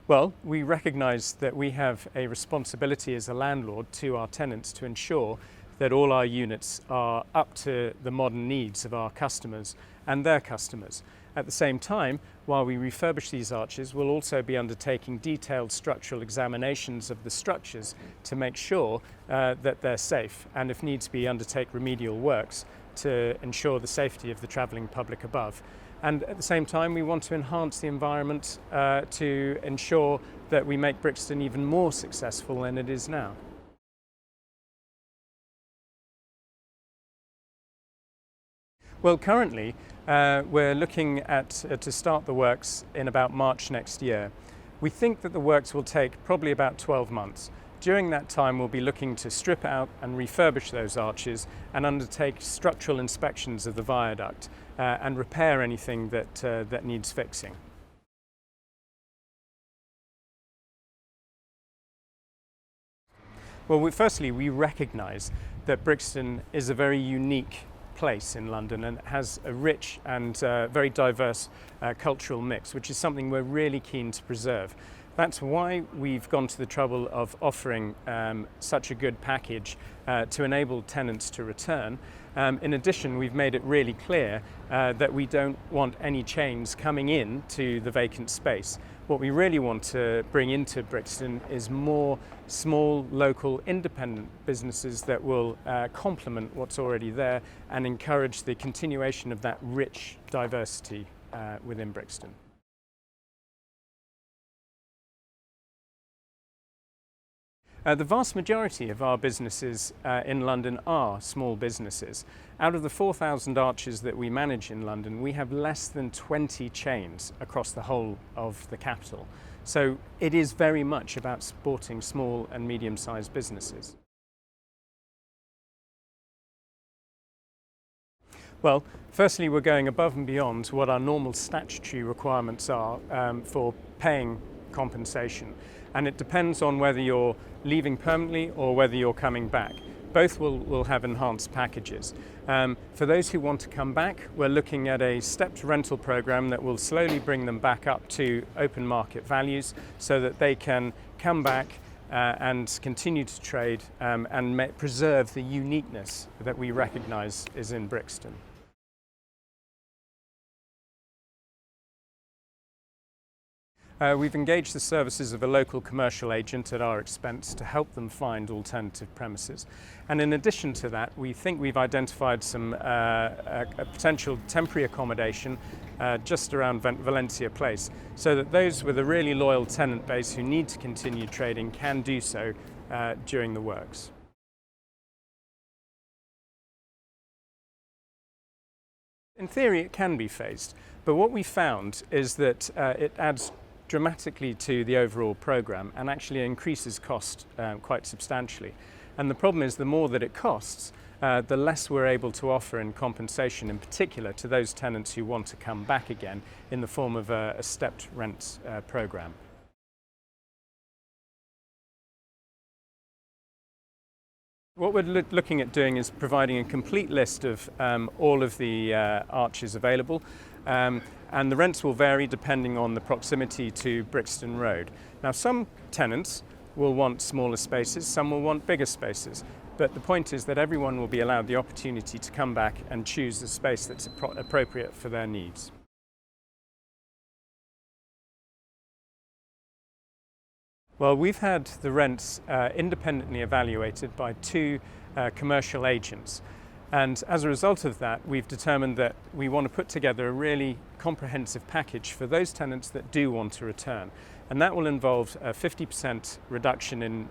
Well, we recognise that we have a responsibility as a landlord to our tenants to ensure that all our units are up to the modern needs of our customers and their customers. At the same time, while we refurbish these arches, we'll also be undertaking detailed structural examinations of the structures to make sure that they're safe, and if needs be, undertake remedial works to ensure the safety of the travelling public above. And at the same time, we want to enhance the environment to ensure that we make Brixton even more successful than it is now. Well, currently we're looking at to start the works in about March next year. We think that the works will take probably about 12 months. During that time, we'll be looking to strip out and refurbish those arches and undertake structural inspections of the viaduct and repair anything that needs fixing. Well, firstly, we recognise that Brixton is a very unique place in London and has a rich and very diverse cultural mix, which is something we're really keen to preserve. That's why we've gone to the trouble of offering such a good package to enable tenants to return. In addition, we've made it really clear that we don't want any chains coming in to the vacant space. What we really want to bring into Brixton is more small, local, independent businesses that will complement what's already there and encourage the continuation of that rich diversity within Brixton. The vast majority of our businesses in London are small businesses. Out of the 4,000 arches that we manage in London, we have less than 20 chains across the whole of the capital. So it is very much about supporting small and medium-sized businesses. Well, firstly, we're going above and beyond what our normal statutory requirements are for paying compensation. And it depends on whether you're leaving permanently or whether you're coming back. Both will have enhanced packages. For those who want to come back, we're looking at a stepped rental program that will slowly bring them back up to open market values so that they can come back and continue to trade and preserve the uniqueness that we recognise is in Brixton. We've engaged the services of a local commercial agent at our expense to help them find alternative premises. And in addition to that, we think we've identified some a potential temporary accommodation just around Valencia Place, so that those with a really loyal tenant base who need to continue trading can do so during the works. In theory, it can be phased, but what we found is that it adds dramatically to the overall programme and actually increases cost quite substantially. And the problem is the more that it costs, the less we're able to offer in compensation, in particular to those tenants who want to come back again in the form of a stepped rent programme. What we're looking at doing is providing a complete list of all of the arches available. And the rents will vary depending on the proximity to Brixton Road. Now, some tenants will want smaller spaces, some will want bigger spaces, but the point is that everyone will be allowed the opportunity to come back and choose the space that's appropriate for their needs. Well, we've had the rents independently evaluated by two commercial agents. And as a result of that, we've determined that we want to put together a really comprehensive package for those tenants that do want to return. And that will involve a 50% reduction in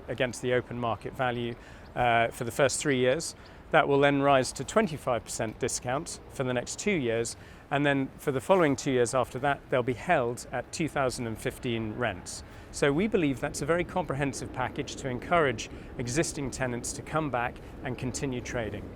against the open market value for the first 3 years. That will then rise to 25% discount for the next 2 years. And then for the following 2 years after that, they'll be held at 2015 rents. So we believe that's a very comprehensive package to encourage existing tenants to come back and continue trading.